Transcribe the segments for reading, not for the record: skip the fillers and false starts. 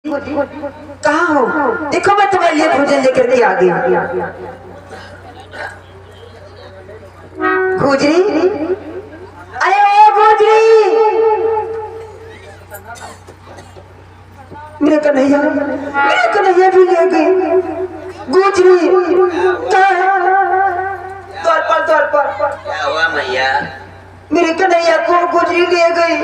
कहाँ हो? देखो मैं तुम्हारे लिए भोजन लेकर के आ गई। गुजरी, अरे ओ गुजरी, मेरे कन्हैया भी ले गई। गुजरी द्वार पर क्या हुआ मैया? मेरे कन्हैया को गुजरी ले गई।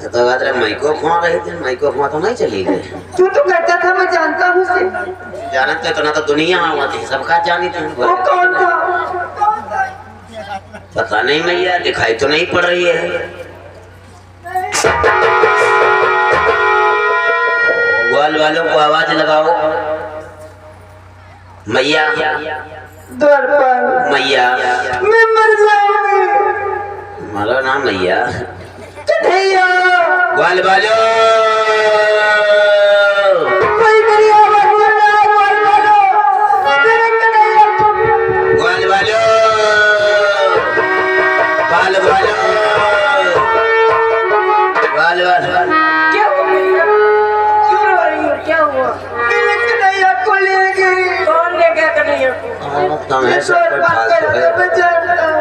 तो बात रहे माइको खो रही थी, माइको खो तो नहीं चली गई। तू तो कहता था मैं जानता हूँ उसे। जानते तो ना तो दुनिया हुआ थी, सबका जानी थी। वो कौन था? पता नहीं मैया, दिखाई तो नहीं पड़ रही है। ग्वाल वालों को आवाज लगाओ। मैया द्वार पर मैया, मैं मर जाऊंगी। मारो ना मैया। कन्हैया, ग्वाल वालो, कोई मेरी आवाज सुन रहा है? ग्वाल वालो, मेरे कन्हैया को। ग्वाल वालो, ग्वाल वालो, ग्वाल वालो। क्या हुआ भैया? क्यों रो रही हो? क्या हुआ? मेरे कन्हैया को ले गई। कौन ले गया कन्हैया को? तुम है सब कोई फालतू है। मैं जानता हूँ।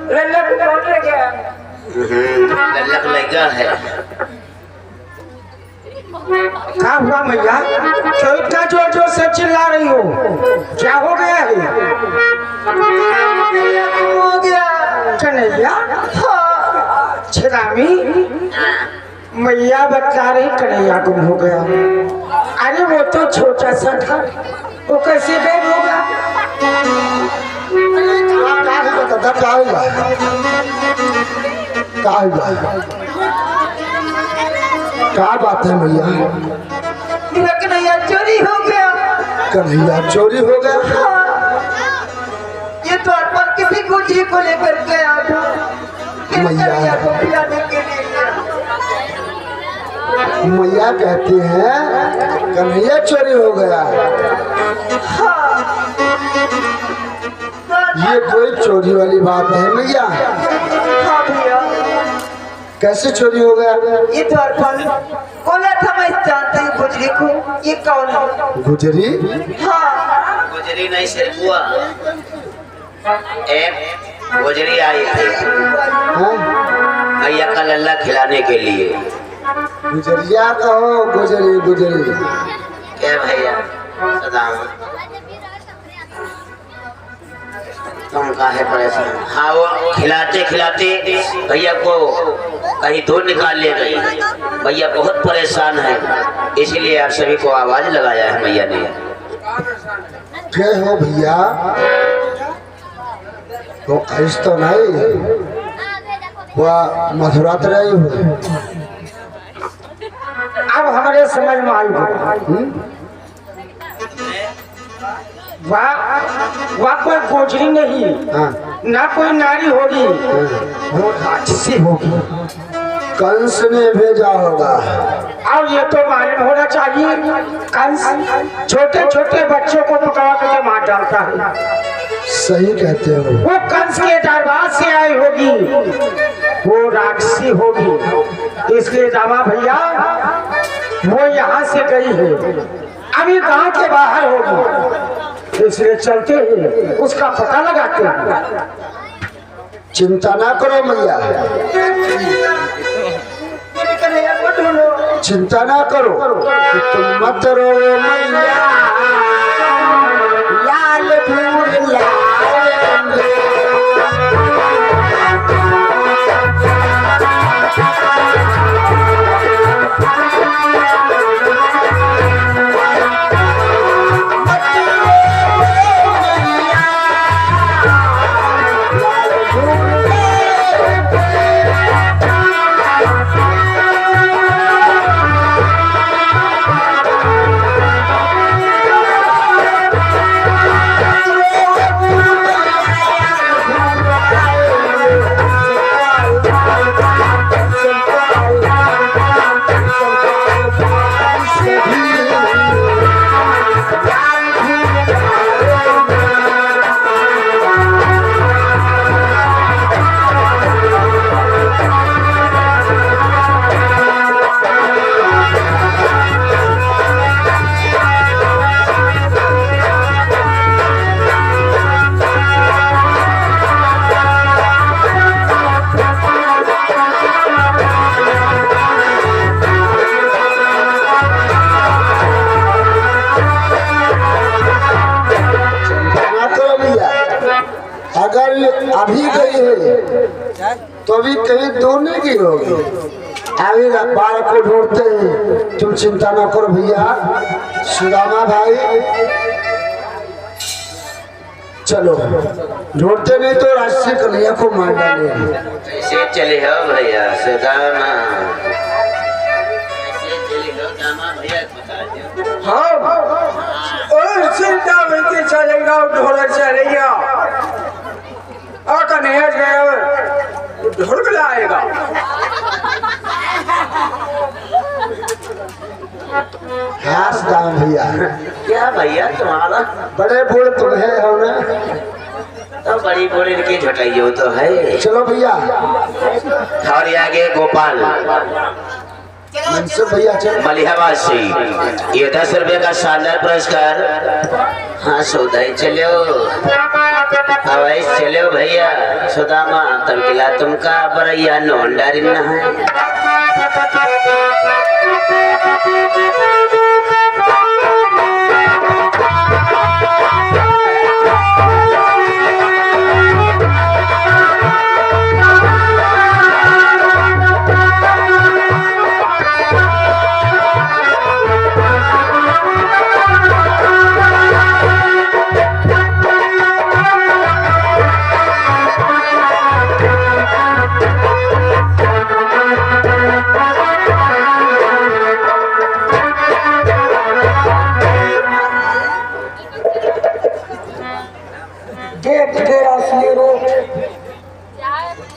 लल्लक कौन ले गया? लल्लक लगा है। क्या हुआ मैया? क्यों इतना जोर जोर से चिल्ला रही हो? क्या हो गया है? हो गया कन्हैया। हाँ छिरामी, मैया बता रही कन्हैया गुम हो गया। अरे वो तो छोटा सा था, वो कैसे गुम होगा? क्या बात है भैया? मेरा कन्हैया चोरी हो गया। कन्हैया चोरी हो गया? ये द्वार पर किसी गुजरी को लेकर गया था। कन्हैया को पिलाने के लिए। मैया कहती हैं कन्हैया चोरी हो गया। ये कोई चोरी वाली बात है मैया। हाँ भैया, कैसे चोरी हो गया? ये द्वार पर बोला था मैं जानती हूँ गुजरी को। ये कौन है? गुजरी? हाँ गुजरी नहीं सिर्फ हुआ, एक गुजरी आई थी हाँ? मैया का लल्ला खिलाने के लिए। गुजरिया कहो, गुजरी गुजरी। क्या भैया सदाम, तुम काहे परेशान? हाँ वो खिलाते खिलाते भैया को कहीं दूर निकाल ले गई। भैया बहुत परेशान है, इसलिए आप सभी को आवाज लगाया है मैया ने। क्या हो भैया? वो खरीश तो नहीं, वह मथुरा तो नहीं हो। अब हमारे समझ में आई। वहाँ कोई गुजरी नहीं, हाँ। ना कोई नारी होगी, वो राक्षसी होगी। कंस ने भेजा होगा। और ये तो मालूम होना चाहिए, कंस छोटे छोटे बच्चों को पकड़ा करके मार डालता है। सही कहते हो। वो कंस के दरबार से आई होगी, वो राक्षसी होगी। इसलिए दामा भैया वो यहाँ से गई है, अभी गांव के बाहर होगी। इसलिए चलते हैं उसका पता लगाते हैं। चिंता ना करो मैया, चिंता ना करो कि तुम मत रो मैया। लाल फूल लाएंगे। गई है तो अभी कहीं दूर नहीं गई होगी। अभी बाल को ढूंढते हैं, तुम चिंता न करो भैया। सुदामा भाई चलो, ढूंढते नहीं तो रास्ते कलिया को मार डाले। कैसे चले हो भैया सुदामा, कैसे चले हो दामा भैया बता दो। हाँ और चिंता में के चलेगा ढोलक चलेगा और कन्हैया गया ढोलक लाएगा। हाँ सुदामा भैया, क्या भैया तुम्हारा बड़े बूढ़ तुम्हें हो ना, तो बड़ी बड़ी की झटाइयो तो है। चलो भैया। और आगे गोपाल मनसुख भैया चलो। मलिहाबाद से ये 10 रुपए का शानदार पुरस्कार। हाँ सौदाई चलो हवाई चलो भैया सुदामा, तब किला तुमका बरैया नोंडारी न है।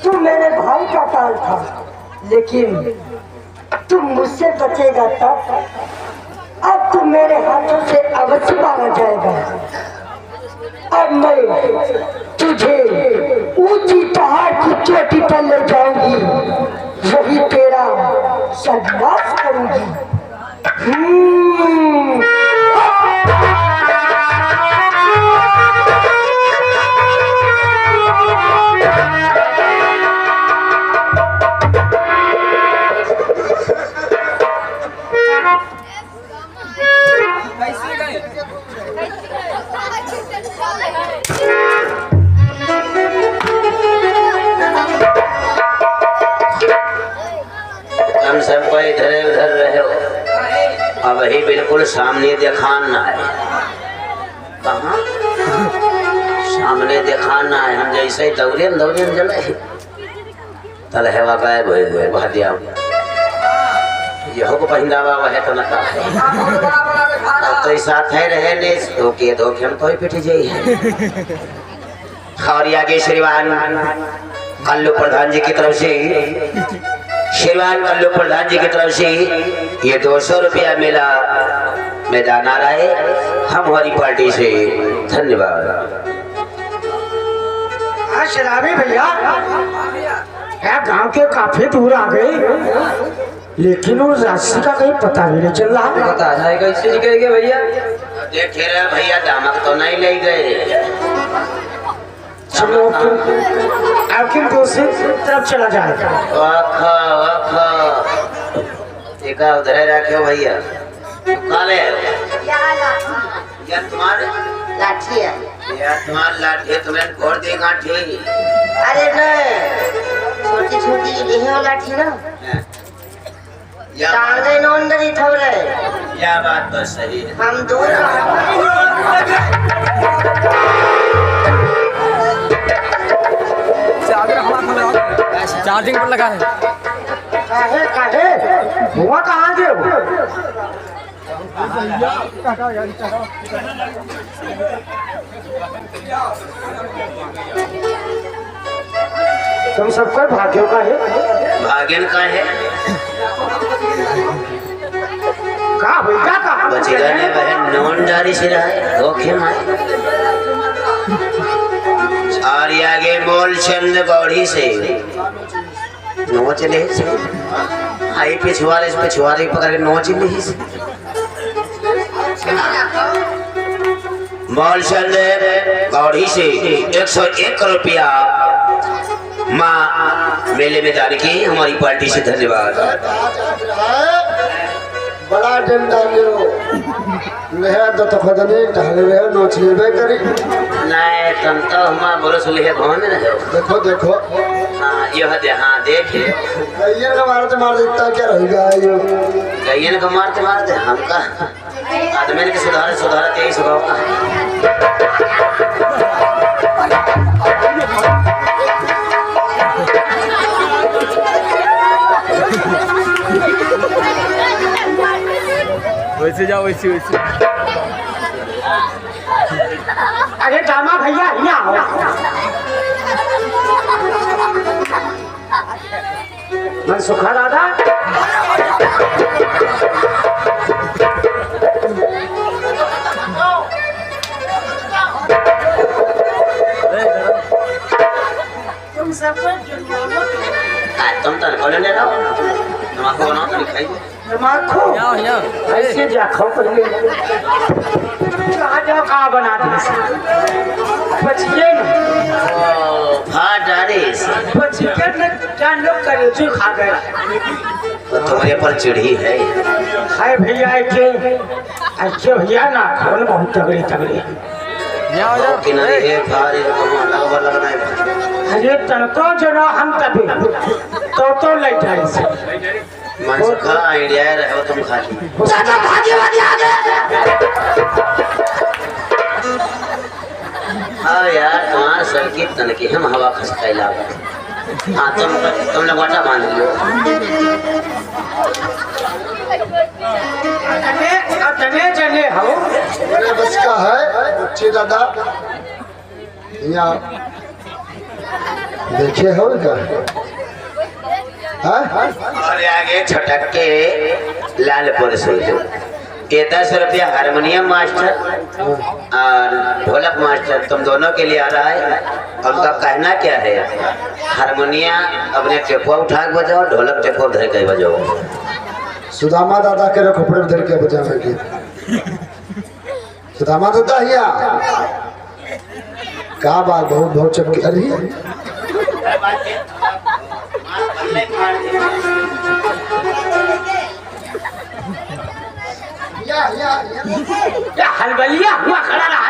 तुम मेरे भाई का काल था, लेकिन तुम मुझसे बचेगा तब। अब तुम मेरे हाथों से अवश्य मारा जाएगा। अब मैं तुझे ऊंची पहाड़ की चोटी पर ले जाऊंगी, वही तेरा सर्वनाश करूंगी। हम सबको इधर उधर रहे हो, अब ही बिल्कुल सामने दिखाना है। कहाँ सामने दिखाना है। हम जैसे दौड़े दौड़े जले तल हवा गायब हो गए बहदिया यहो को पहिंदावा वह तो नका है। अब तो साथ है रहे ने धोखे धोखे हम तो ही पिट जाई है। और आगे श्रीमान कल्लू प्रधान जी की तरफ से, श्रीमान कल्लू प्रधान जी की तरफ से ये 200 रुपया मिला मैदान आ रहा है हमारी पार्टी से। धन्यवाद। हाँ शराबी भैया, गांव के काफी दूर आ गए, लेकिन उस राशि का कहीं पता भी नहीं चल रहा। पता नहीं कैसे निकलेंगे भैया। देखे रहे भैया दामक तो नहीं ले गए। चलो अब किन दूसरी तरफ चला जाएगा। वाखा वाखा देखा उधर रखे भैया। काले यार तुम्हारे लाठी है। यार तुम्हारे लाठी तुम्हें घोड़ दे गांठी। अरे न छोटी छोटी यही लाठी ना, डांगे नोंदरी थवरे। यह बात तो सही है। हम दूर चार्जिंग पर लगा है। काहे काहे हुआ कहाँ गए हो? तुम सबको भाग्यों का है। भाग्यन का है कहा भैया कहा बचेगा ने बहन नोनदारी से रहा धोखे मार। और आगे मोल चंद गौड़ी से नोच ले से आई पिछवाड़े पकड़ के नोच ले से मोल चंद गौड़ी से 101 रुपया माँ मेले में जाने की हमारी पार्टी से। धन्यवाद। बड़ा डंडा ले ले तो खुद नहीं टहले रहे नोच लेबे करी। नहीं तुम तो हमारा बोलो सुलिहे कौन में रहो। देखो देखो हाँ ये है हाँ देख गैया का मार देता क्या रहेगा यो। गैयन को मारते हमका आदमी के सुधार यही स्वभाव का। वैसे जाओ वैसे वैसे। अरे दामा भैया यहाँ आओ। मनसुखा दादा तुम तो बोले ले रहो तुम आपको बनाओ तो खाई तमाकू यहाँ ऐसे जा खाओ पहले जाओ कहाँ बना दी बचिए बचिए न जान लोग करे जो खा गया तो तुम्हारे पर चिड़ी है। हाय भैया ऐसे भैया ना खोल बहुत तगड़ी यहाँ किनारे है फारे लगना है। अरे तनको जो ना हम तभी तो लैठाई से मनसुखा आइडिया रहे तुम खा ली। हाँ यार तुम्हारा सर की तनकी हम हवा खसकाई लागा। हाँ तुम लोग वाटा मान लियो। तने जने हो मेरे बस का है बच्चे दादा यहाँ देखे हो क्या और आगे छटक के लालपुर से ये 10 रुपया हारमोनियम मास्टर और ढोलक मास्टर तुम दोनों के लिए आ रहा है। उनका कहना क्या है हारमोनियम अपने टेपो उठा के बजाओ ढोलक टेपो धर के बजाओ। सुदामा दादा के कपड़े धर के बजाएंगे। सुदामा दादा यहाँ क्या बात बहुत बहुत चमकी रही है। हलबलिया हुआ खड़ा रहा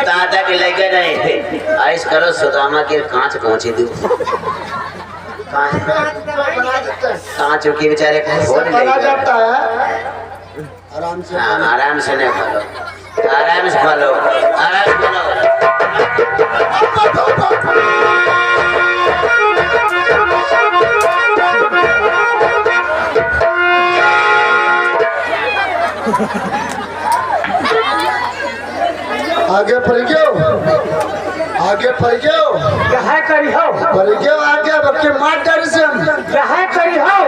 दादा के लगे नहीं ऐस करो सुदामा के कांच पहुंची दू कांच के बेचारे बना जाता है आराम से। आराम से नहीं खोलो आराम से खोलो आराम से आगे पड़ गयो यह करी हो आगे बच्चे मार डर से हम यह करी हो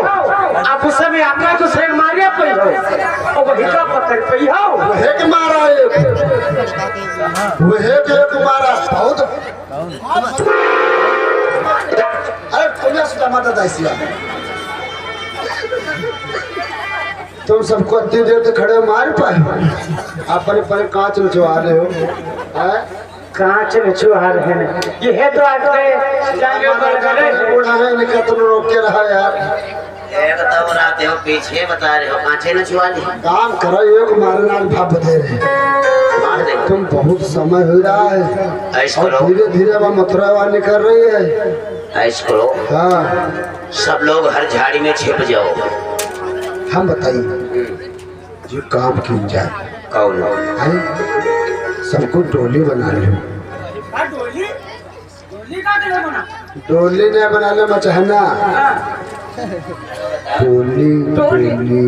आप उस समय आपका दूसरे मारे पई हो और वही का पकड़ पई हो एक मारा एक मारा बहुत। अरे तुम्हें सुदामा दादा इसलिए तुम सबको इतनी देर तक खड़े मार पाए अपने पर कांच नचवा रहे हो। कांच में चुहा रहे हैं ये है तो आज बूढ़ा है इनका तुम रोक के रहा यार। बताओ रात हो पीछे बता रहे हो कांचे न छुआ ली काम करो एक मारना भाप दे रहे मार दे तुम बहुत समय हो रहा है ऐश करो धीरे धीरे वह मथुरा निकल रही है। ऐश करो हाँ सब लोग हर झाड़ी में छिप जाओ। हम बताइए जो काम क्यों जाए कौन सबको डोली बना लो। डोली नहीं बना लो मचहना डोली डोली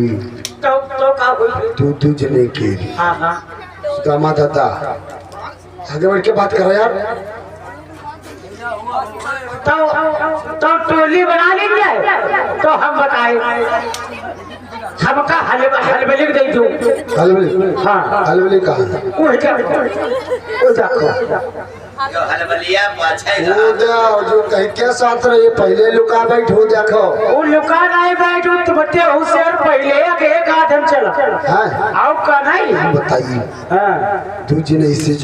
तो का हुई तू जने की हाँ सुदामा दादा आगे बढ़ के बात करो यार। तो टोली बना लेंगे तो हम बताए सबका हलबली दे दो हाँ हलवली कहाँ जो हलबलिया पाछे जो कहीं के साथ रहे पहले लुका बैठो देखो वो लुका नहीं बैठो तो बच्चे होशियार पहले एक आदम चला आओ का नहीं बताइए हाँ दो जने इससे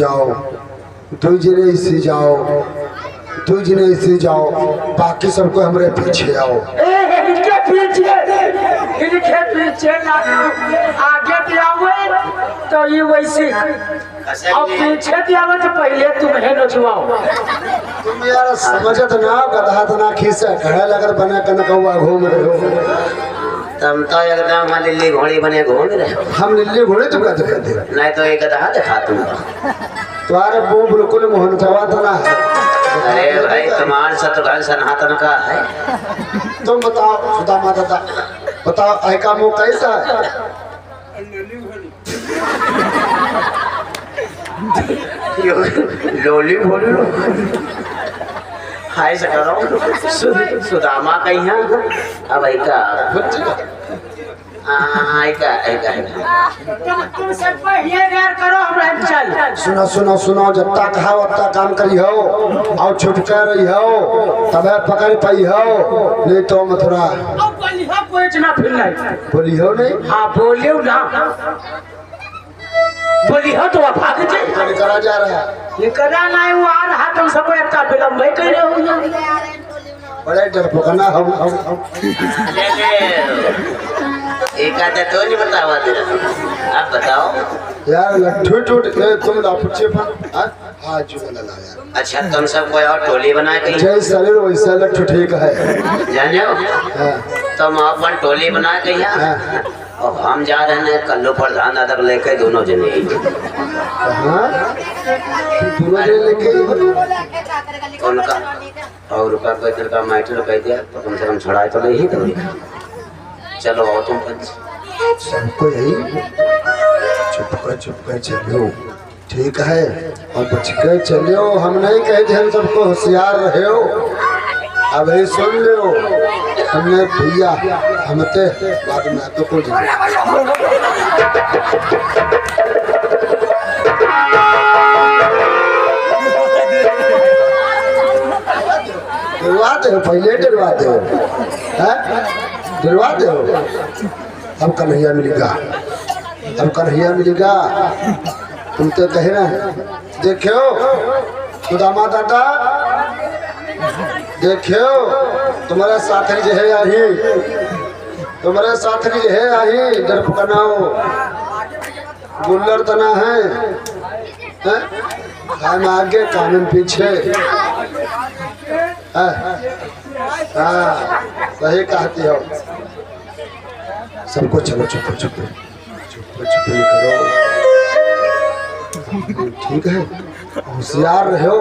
जाओ तू जी ने इसे जाओ, बाकी सबको हमारे पीछे आओ। इनके पीछे ना आगे दियावे तो ये वैसे और पीछे दियावे तो पहले तुम्हें नचवाओ। तुम यार समझत ना, गधा तना खींचा घड़े लगकर बना कर कौआ घूम रहे हो। तुम तो एकदम लिल्ली घोड़ी बने घूम रहे हो। हम लिल्ली घोड़े तुमका दिखाते नहीं तो एक गधा दिखा तुम। तुम्हारे मुंह बिल्कुल मोहन चवा तना है। अरे भाई तुम्हारे शत्रुघ्न सनातन का है। तुम बताओ सुदामा दादा, बताओ ऐका मुंह कैसा है? लोली बोलो हाय से करो सुदामा कहीं है अब ऐका ऐका ऐका तुम सब पहले यार करो हमरा चल। सुनो सुनो सुनो, जत्ता कहा उतना काम करी हो और छुटका रही हो तबे पकड़ पाई हो, नहीं तो मथुरा अब बलिहा कोई ना फिर नहीं बोली हो नहीं। हाँ बोलियो ना, बोलिहो तो भाग जाए। करा जा रहा है ये करा ना वो आ रहा तुम सब इतना विलम्ब ही कर रहे हो। बड़े डर पकना हम एक आधा तो नहीं बतावा दे आप बताओ यार लट्ठू टूट गए तुम लापुचे पर हाँ जो लगा यार। अच्छा तुम सब कोई और टोली बना के जय शरीर वैसा लट्ठू ठीक है। जाने हो हाँ, तुम अपन टोली बना के यहाँ हाँ, और हम जा रहे हैं कल्लू प्रधान दादा लेके दोनों जने हाँ, दोनों जने लेके उनका और रुपया कोई तरह का मैटर कह दिया तो कम से कम छड़ाए तो नहीं तो चलो आओ तुम पंच सबको यही चुप कर चलियो, ठीक है और बच कर चलियो। हम नहीं कहे थे हम सबको होशियार रहे हो। अब ही सुन लो हमने भैया हमते बाद में तो कुछ डरवाते हो, पहले डरवाते हो, डरवाते हो। अब कन्हैया मिलेगा, अब कन्हैया मिलेगा। तुम तो कहे ना देखो सुदामा दादा, देखो तुम्हारे साथी जो है यही, तुम्हारे साथी जो है यही डर पकनाओ गुल्लर तना है, काम आगे कानून पीछे। हाँ सही कहती हो। सबको चलो चुप चुप करो, ठीक है होशियार रहो।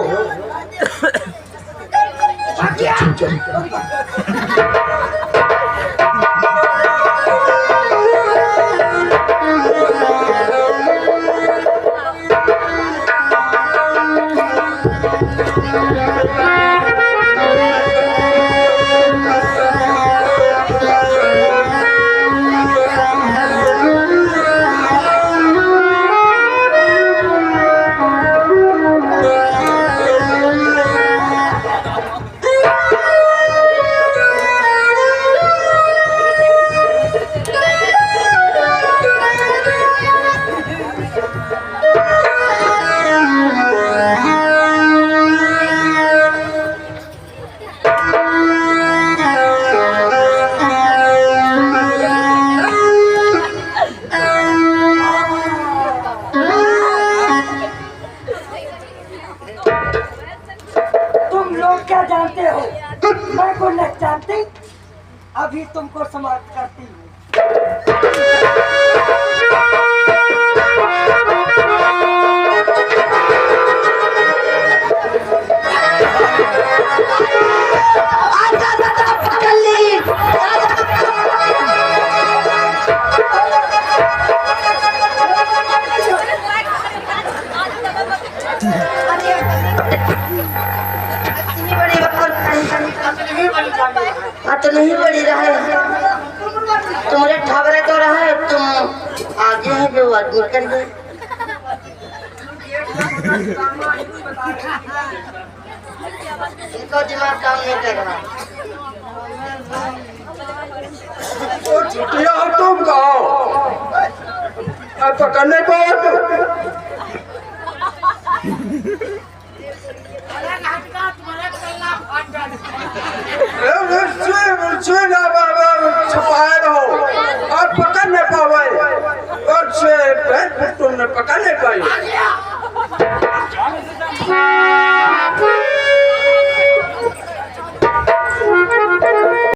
अभी तुमको समाप्त करती हूँ। तो नहीं बड़ी रहे तुम्हारे ठगरे तो रहे तुम आगे है जो आदमी कर गए। इनको दिमाग काम नहीं कर रहा। छुट्टियां तुम कहो पकड़ नहीं पाओ